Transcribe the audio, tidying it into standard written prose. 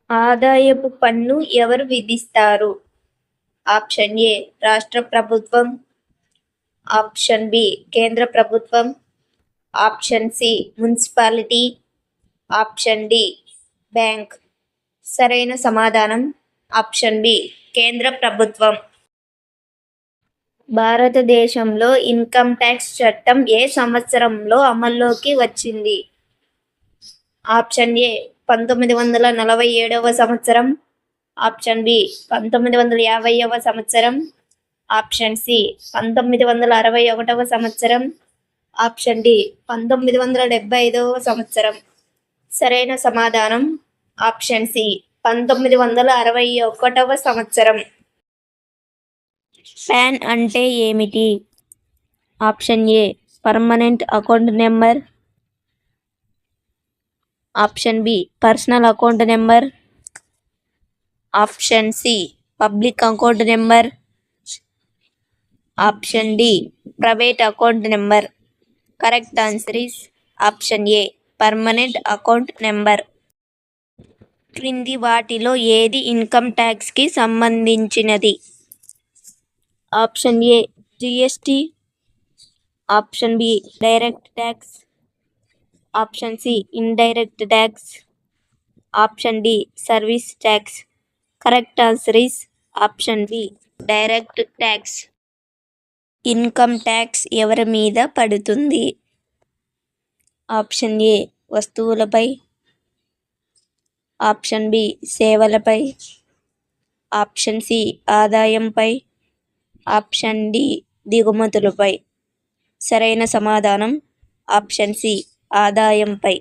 ఆదాయపు పన్ను ఎవరు విధిస్తారు? ఆప్షన్ ఏ రాష్ట్ర ప్రభుత్వం, ఆప్షన్ బి కేంద్ర ప్రభుత్వం, option C municipality, option D bank. సరైన సమాధానం ఆప్షన్ బి కేంద్ర ప్రభుత్వం. భారతదేశంలో ఇన్కమ్ ట్యాక్స్ చట్టం ఏ సంవత్సరంలో అమల్లోకి వచ్చింది? ఆప్షన్ ఏ 1947వ సంవత్సరం, ఆప్షన్ బి 1950వ సంవత్సరం, ఆప్షన్ సి 1961వ సంవత్సరం, ఆప్షన్ డి 1975వ సంవత్సరం. సరైన సమాధానం ఆప్షన్ సి 1961వ సంవత్సరం. పాన్ అంటే ఏమిటి? Option A permanent account number, option B personal account number, option C public account number, option D private account number. Correct answer is option A permanent account number. క్రింది వాటిలో ఏది income ట్యాక్స్కి సంబంధించినది? Option A GST, option B direct tax, option C indirect tax, option D service tax. Correct answer is option B direct tax. Income tax ఎవరి మీద పడుతుంది? Option A వస్తువులపై, option B సేవలపై, ఆప్షన్ సి ఆదాయంపై, option D దిగుమతులపై. సరైన సమాధానం option C ఆదాయంపై.